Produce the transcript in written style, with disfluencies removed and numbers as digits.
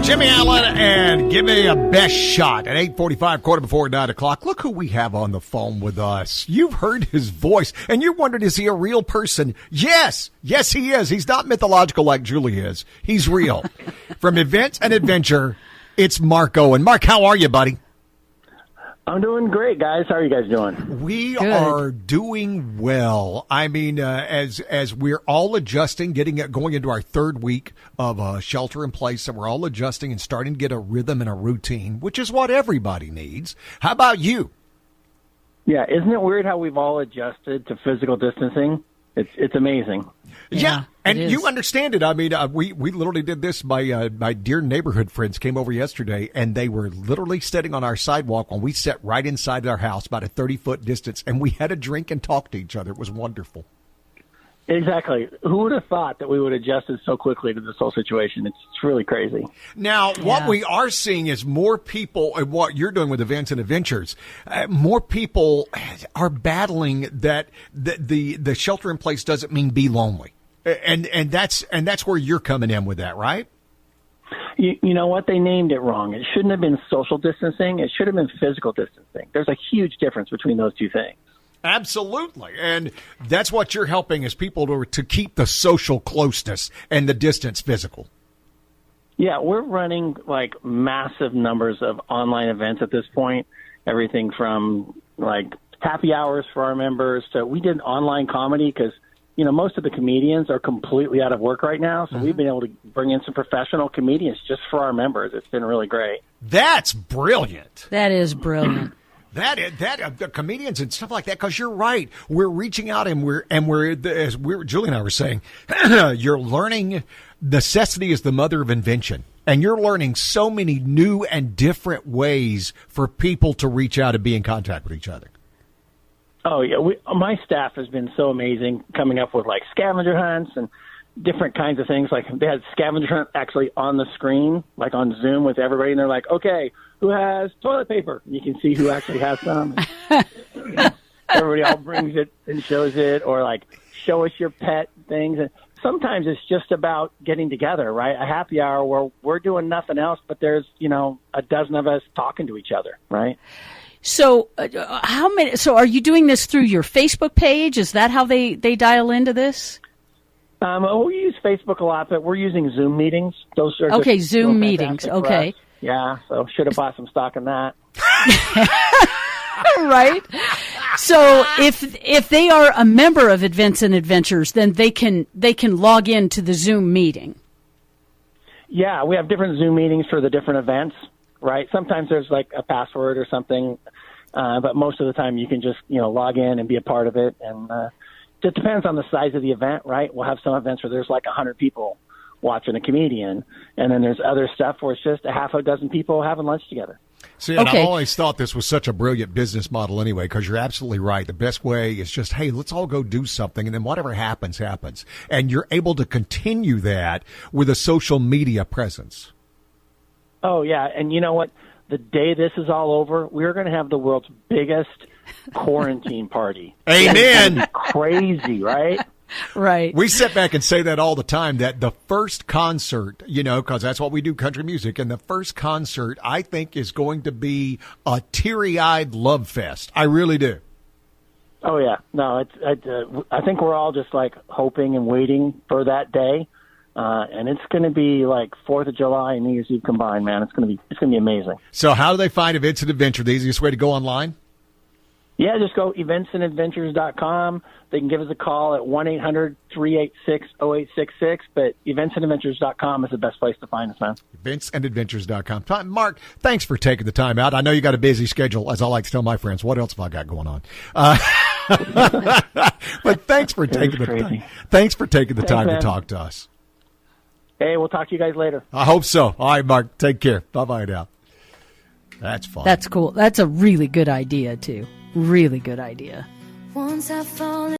Jimmy Allen and Give Me a Best Shot at 8:45, quarter before 9 o'clock. Look who we have on the phone with us. You've heard his voice, and you wondered, is he a real person? Yes, he is. He's not mythological like Julie is. He's real. From Events and Adventure, it's Mark Owen. Mark, how are you, buddy? I'm doing great, guys. How are you guys doing? We are doing well. I mean, as we're all adjusting, going into our third week of shelter in place, and we're all adjusting and starting to get a rhythm and a routine, which is what everybody needs. How about you? Yeah, isn't it weird how we've all adjusted to physical distancing? It's amazing. Yeah, and you understand it. I mean, we literally did this. My dear neighborhood friends came over yesterday, and they were literally sitting on our sidewalk when we sat right inside our house, about a 30-foot distance, and we had a drink and talked to each other. It was wonderful. Exactly. Who would have thought that we would adjust so quickly to this whole situation? It's really crazy. Now, what we are seeing is more people, and what you're doing with Events and Adventures, more people are battling that the shelter in place doesn't mean be lonely. And that's where you're coming in with that, right? You know what? They named it wrong. It shouldn't have been social distancing. It should have been physical distancing. There's a huge difference between those two things. Absolutely. And that's what you're helping is people to keep the social closeness and the distance physical. Yeah, we're running like massive numbers of online events at this point. Everything from like happy hours for our members to we did online comedy because, you know, most of the comedians are completely out of work right now. So we've been able to bring in some professional comedians just for our members. It's been really great. That's brilliant. That is brilliant. The comedians and stuff like that, because you're right. We're reaching out and we're as Julie and I were saying, you're learning necessity is the mother of invention. And you're learning so many new and different ways for people to reach out and be in contact with each other. Oh, yeah. My staff has been so amazing coming up with like scavenger hunts and different kinds of things. Like they had scavenger hunt actually on the screen, like on Zoom with everybody. And they're like, okay, who has toilet paper? And you can see who actually has some. Everybody all brings it and shows it, or like show us your pet things. And sometimes it's just about getting together, right? A happy hour where we're doing nothing else, but there's, you know, a dozen of us talking to each other, right? So how many? So are you doing this through your Facebook page? Is that how they dial into this? We use Facebook a lot, but we're using Zoom meetings. Those are okay. Zoom meetings. Okay. Yeah. So should have bought some stock in that. Right. So if they are a member of Events and Adventures, then they can log into the Zoom meeting. Yeah, we have different Zoom meetings for the different events. Right. Sometimes there's like a password or something, but most of the time you can just, you know, log in and be a part of it. And it depends on the size of the event, right? We'll have some events where there's like 100 people watching a comedian, and then there's other stuff where it's just a half a dozen people having lunch together. See, and I've always thought this was such a brilliant business model anyway, because you're absolutely right. The best way is just, hey, let's all go do something, and then whatever happens, happens. And you're able to continue that with a social media presence. Oh, yeah. And you know what? The day this is all over, we're going to have the world's biggest quarantine party. Amen. Crazy, right? Right. We sit back and say that all the time, that the first concert, you know, because that's what we do, country music, and the first concert, I think, is going to be a teary-eyed love fest. I really do. Oh, yeah. No, I think we're all just, like, hoping and waiting for that day. And it's going to be like 4th of July and New Year's Eve combined, man. It's going to be amazing. So how do they find Events and Adventure? The easiest way to go online? Yeah, just go eventsandadventures.com. They can give us a call at 1-800-386-0866, but eventsandadventures.com is the best place to find us, man. Eventsandadventures.com. Mark, thanks for taking the time out. I know you got a busy schedule, as I like to tell my friends. What else have I got going on? But thanks for taking the time. Thanks for taking the time to talk to us. Hey, we'll talk to you guys later. I hope so. All right, Mark. Take care. Bye-bye now. That's fun. That's cool. That's a really good idea, too. Really good idea. Once I fall